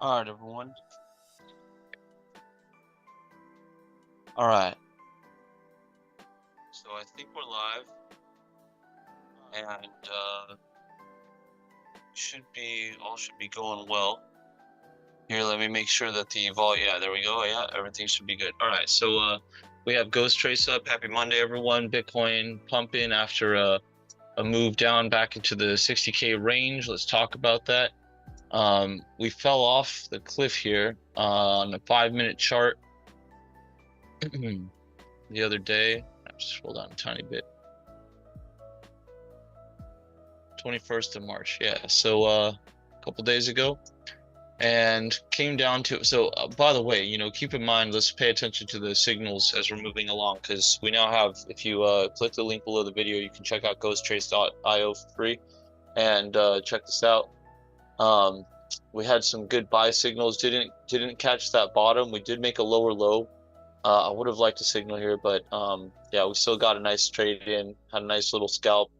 All right, everyone. All right. So I think we're live, and all should be going well. Here, let me make sure that the volume. Yeah, there we go. Yeah, everything should be good. All right. So we have Ghost Trace up. Happy Monday, everyone. Bitcoin pumping after a move down back into the 60K range. Let's talk about that. We fell off the cliff here on a 5-minute chart the other day. I'll just scroll down a tiny bit. 21st of March. Yeah. So a couple days ago, and came down to. So by the way, keep in mind, let's pay attention to the signals as we're moving along, because we now have, if you click the link below the video, you can check out ghosttrace.io for free and check this out. We had some good buy signals. Didn't catch that bottom. We did make a lower low. I would have liked a signal here, but yeah, we still got a nice trade in, had a nice little scalp.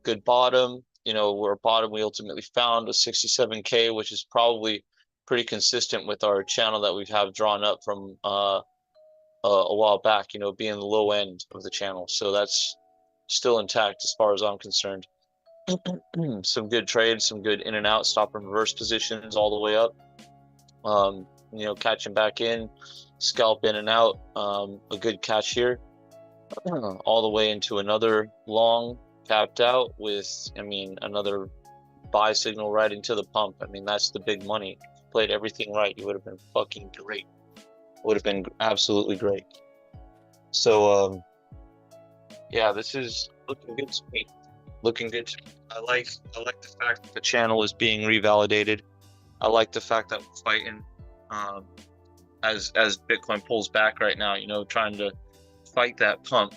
Good bottom. Where bottom we ultimately found a 67K, which is probably pretty consistent with our channel that we have drawn up from a while back, being the low end of the channel. So that's still intact as far as I'm concerned. Some good trades, some good in and out, stop and reverse positions all the way up. Catching back in, scalp in and out. A good catch here, all the way into another long, capped out with, another buy signal right into the pump. That's the big money. If you played everything right, you would have been fucking great. Would have been absolutely great. So, yeah, this is looking good to me. Looking good to me. I like the fact that the channel is being revalidated. I like the fact that we're fighting as Bitcoin pulls back right now, trying to fight that pump.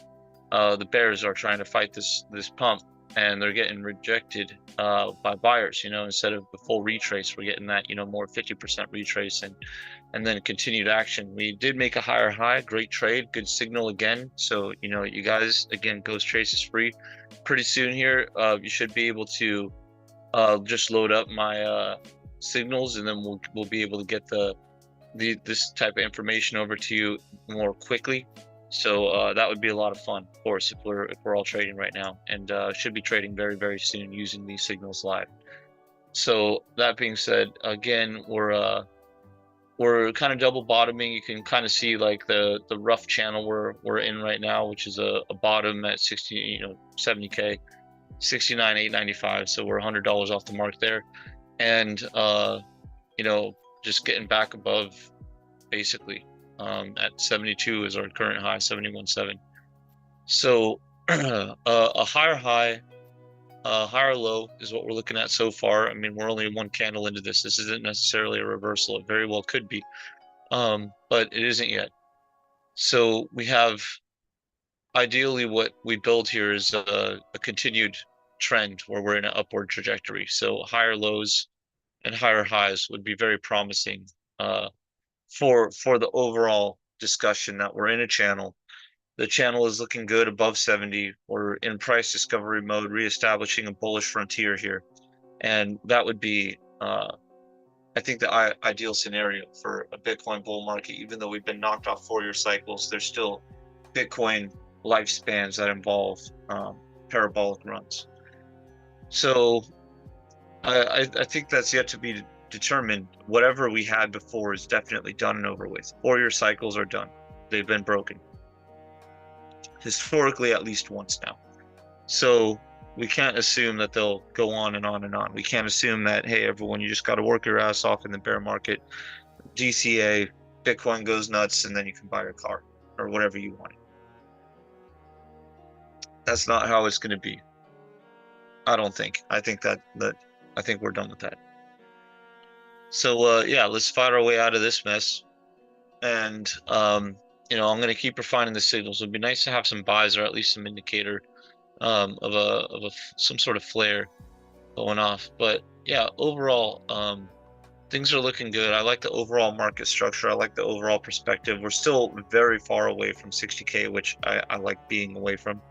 The bears are trying to fight this pump, and they're getting rejected by buyers. Instead of the full retrace, we're getting that more 50% retrace and then continued action. We did make a higher high. Great trade, good signal again. So you guys, again, Ghost Trace is free. Pretty soon here, you should be able to just load up my signals, and then we'll be able to get this type of information over to you more quickly. So that would be a lot of fun, of course, if we're all trading right now, and should be trading very, very soon using these signals live. So that being said, again, we're kind of double bottoming. You can kind of see like the rough channel we're in right now, which is a bottom at 70K, 69,895. So we're $100 off the mark there, and just getting back above, basically. At 72 is our current high, 71.7. So a higher high, higher low is what we're looking at so far. We're only one candle into this. This isn't necessarily a reversal. It very well could be, but it isn't yet. So we have, ideally, what we build here is a continued trend where we're in an upward trajectory. So higher lows and higher highs would be very promising for the overall discussion that we're in a channel. The channel is looking good above 70. We're in price discovery mode, reestablishing a bullish frontier here. And that would be, I think, the ideal scenario for a Bitcoin bull market. Even though we've been knocked off 4-year cycles, there's still Bitcoin lifespans that involve parabolic runs. So I think that's yet to be determined. Whatever we had before is definitely done and over with. 4-year cycles are done. They've been broken. Historically, at least once now. So we can't assume that they'll go on and on and on. We can't assume that, hey, everyone, you just got to work your ass off in the bear market. DCA, Bitcoin goes nuts, and then you can buy your car or whatever you want. That's not how it's going to be. I don't think. I think I think we're done with that. So yeah, let's fight our way out of this mess, and I'm going to keep refining the signals. It'd be nice to have some buys, or at least some indicator of some sort of flare going off. But yeah, overall, things are looking good. I like the overall market structure. I like the overall perspective. We're still very far away from 60K, which I like being away from.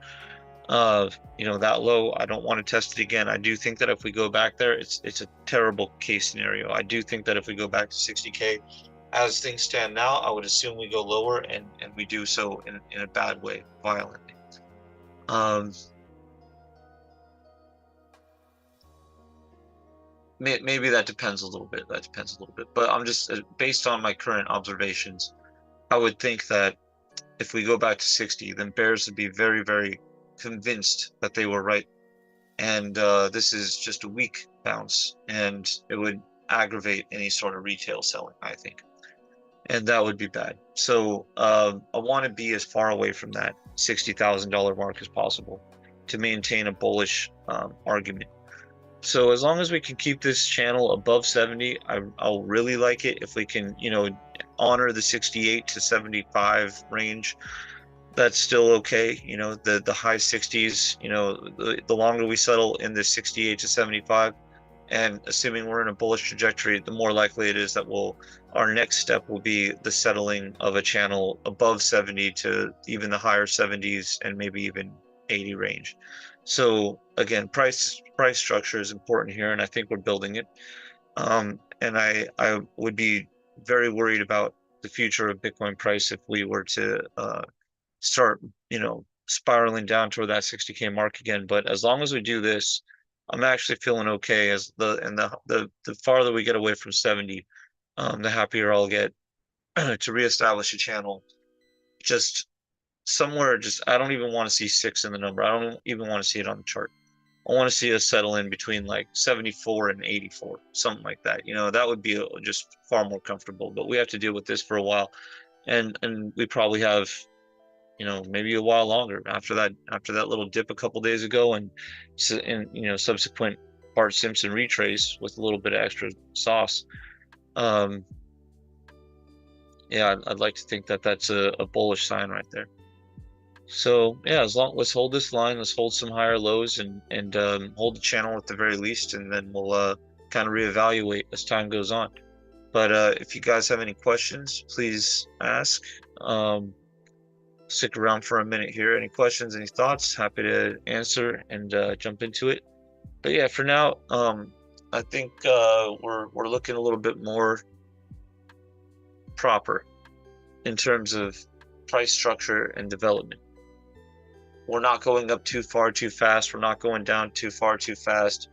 that low. I don't want to test it again. I do think that if we go back there, it's a terrible case scenario. I do think that if we go back to 60K, as things stand now, I would assume we go lower, and we do so in a bad way, violently. Maybe that depends a little bit. That depends a little bit. But I'm just based on my current observations, I would think that if we go back to 60, then bears would be very, very convinced that they were right. And this is just a weak bounce, and it would aggravate any sort of retail selling, I think. And that would be bad. So I want to be as far away from that $60,000 mark as possible to maintain a bullish argument. So as long as we can keep this channel above 70, I'll really like it. If we can, honor the 68 to 75 range, that's still okay. The high 60s, the longer we settle in the 68 to 75, and assuming we're in a bullish trajectory, the more likely it is that our next step will be the settling of a channel above 70 to even the higher 70s and maybe even 80 range. So again, price structure is important here, and I think we're building it. And I would be very worried about the future of Bitcoin price if we were to start, spiraling down toward that 60K mark again. But as long as we do this, I'm actually feeling okay. The farther we get away from 70, the happier I'll get to reestablish a channel. Just somewhere, I don't even want to see 6 in the number. I don't even want to see it on the chart. I want to see us settle in between like 74 and 84, something like that. That would be just far more comfortable. But we have to deal with this for a while, and we probably have, maybe a while longer after that little dip a couple days ago, and subsequent Bart Simpson retrace with a little bit of extra sauce. Yeah, I'd like to think that that's a bullish sign right there. So yeah, let's hold this line, let's hold some higher lows, and hold the channel at the very least, and then we'll kind of reevaluate as time goes on. But if you guys have any questions, please ask. Stick around for a minute here. Any questions, any thoughts? Happy to answer and jump into it. But yeah, for now, I think we're looking a little bit more proper in terms of price structure and development. We're not going up too far too fast. We're not going down too far too fast.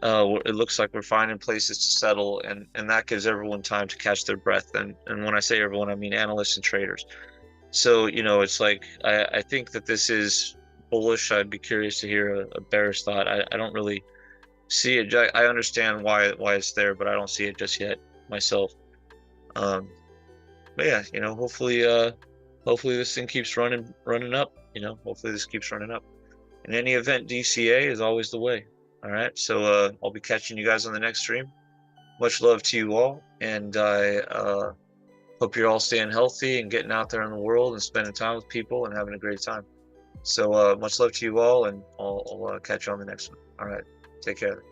It looks like we're finding places to settle, and that gives everyone time to catch their breath. And when I say everyone, I mean analysts and traders. So, it's like, I think that this is bullish. I'd be curious to hear a bearish thought. I don't really see it. I understand why it's there, but I don't see it just yet myself. But yeah, hopefully this thing keeps running up. Hopefully this keeps running up. In any event, DCA is always the way. All right, so I'll be catching you guys on the next stream. Much love to you all, and I hope you're all staying healthy and getting out there in the world and spending time with people and having a great time. So much love to you all, and I'll catch you on the next one. All right, take care.